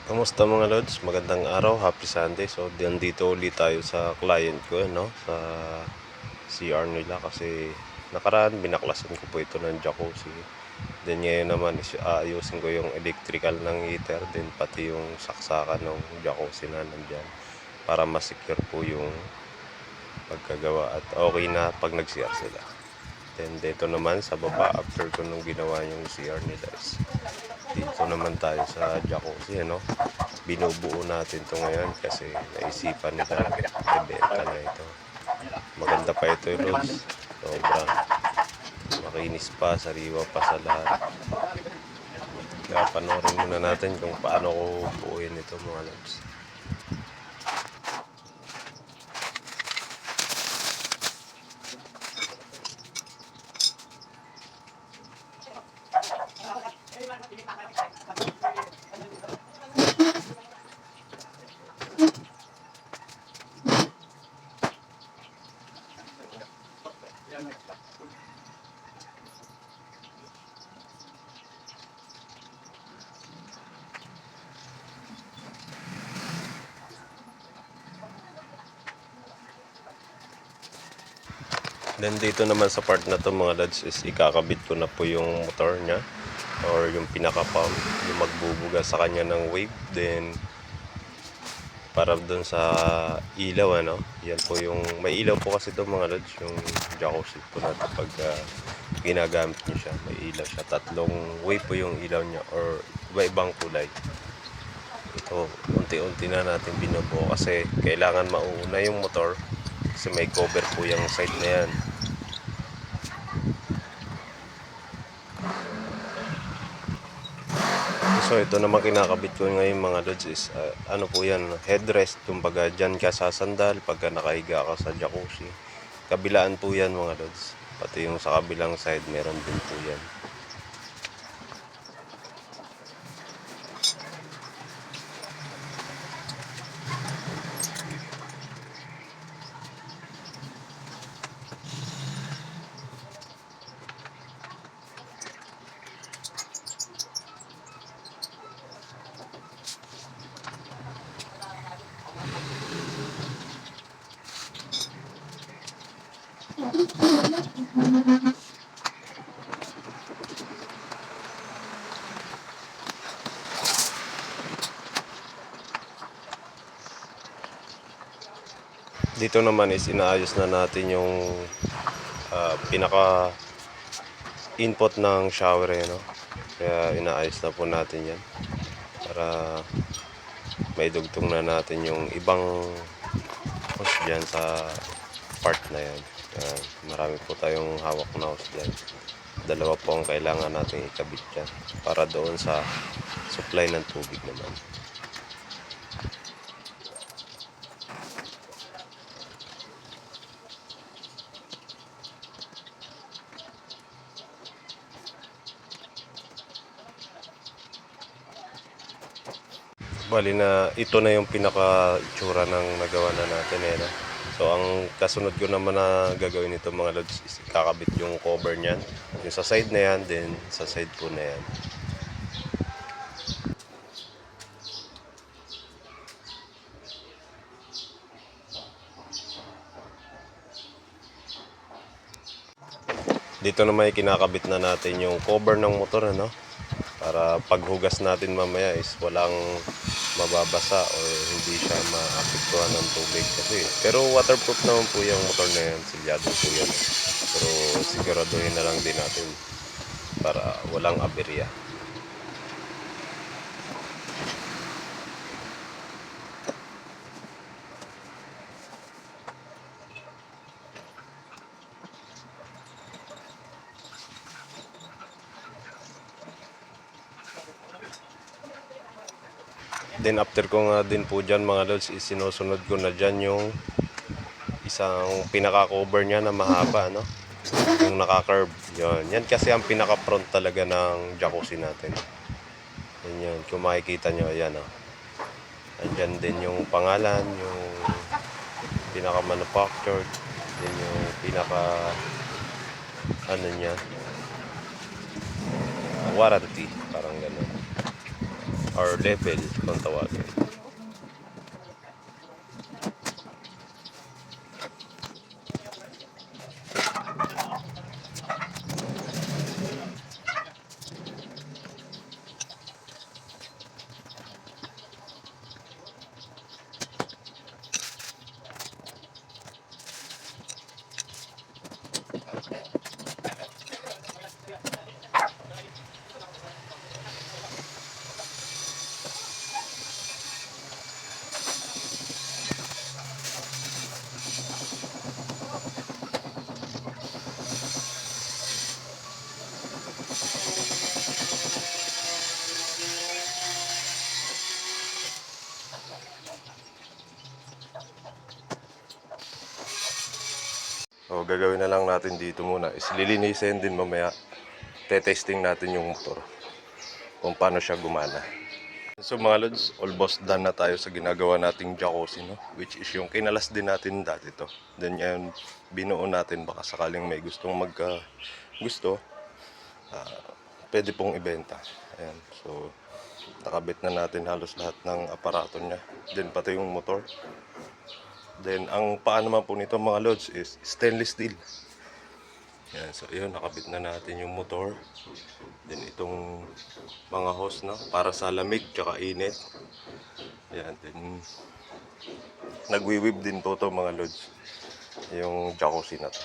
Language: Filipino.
Kamusta mga lods? Magandang araw, happy Sunday. So, dito ulit tayo sa client ko, no? Sa CR nila kasi nakaraan binaklasan ko po ito ng jacuzzi. Then ngayon naman ayusin ko yung electrical ng heater, then pati yung saksakan ng jacuzzi na nandyan para ma-secure po yung pagkagawa at okay na pag nag-CR sila. Then dito naman sa baba, after ko nung ginawa yung CR nila is dito naman tayo sa jacuzzi, ano? Binubuo natin to ngayon kasi naisipan nila ibenta na ito. Maganda pa ito yung loads. Sobrang makinis pa, sariwa pa sa lahat. Kaya panoorin muna natin kung paano ko buuin ito mga loads. Then dito naman sa part na to mga lads is ikakabit ko na po yung motor niya or yung pinaka pump, yung magbubuga sa kanya ng wave. Then para doon sa ilaw, ano, yan po yung may ilaw po kasi ito mga lads, yung jacuzzi po natin pag ginagamit nyo siya, may ilaw siya, tatlong wave po yung ilaw niya or iba-ibang kulay. Ito unti-unti na natin binubuo kasi kailangan mauuna yung motor kasi may cover po yung side na yan. So ito naman kinakabit ko ngayon mga lods is ano po yan, headrest. Kumbaga dyan ka sasandal pagka nakahiga ka sa jacuzzi. Kabilaan po yan mga lods. Pati yung sa kabilang side meron din po yan. Dito naman is inaayos na natin yung pinaka input ng shower, no? Kaya inaayos na po natin yan para may dugtong na natin yung ibang hose dyan sa part na yan. Marami po tayong hawak na hose dyan. Dalawa po ang kailangan natin ikabit dyan para doon sa supply ng tubig naman. Bali na ito na yung pinaka itsura ng nagawa na natin, no? So ang kasunod ko naman na gagawin nito mga lods is kakabit yung cover niyan, yung sa side na yan, then sa side po na yan. Dito naman kinakabit na natin yung cover ng motor, ano? Para paghugas natin mamaya is walang mababasa o hindi siya maapektuhan ng tubig kasi. Pero waterproof naman po yung motor na yan, silyado po yan. Pero siguraduhin na lang din natin para walang aberya. Then after ko nga din po dyan mga lods, sinusunod ko na dyan yung isang pinaka-cover niya na mahaba, no? Yung naka-curve. Yan kasi ang pinaka-front talaga ng jacuzzi natin. Yan. Kung makikita nyo, ayan, oh. Andyan din yung pangalan, yung pinaka-manufactured, din yung pinaka ano niya, warranty, parang gano'n. or level kung tawagin. So, gagawin na lang natin dito muna is lilinisin din mamaya. Te-testing natin yung motor kung paano siya gumana. So mga lods, almost done na tayo sa ginagawa nating jacuzzi, no? Which is yung kinalas din natin dati to. Then yan, binuo natin baka sakaling may gustong gusto, pwede pong ibenta. Ayan, so nakabit na natin halos lahat ng aparato niya. Then pati yung motor. Then ang paa naman po nito mga lods is stainless steel. Yan, so yun, nakabit na natin yung motor. Then itong mga hose na para sa lamig tsaka init. Yan, then nagwi-weave din po to mga lods, yung jacuzzi na to.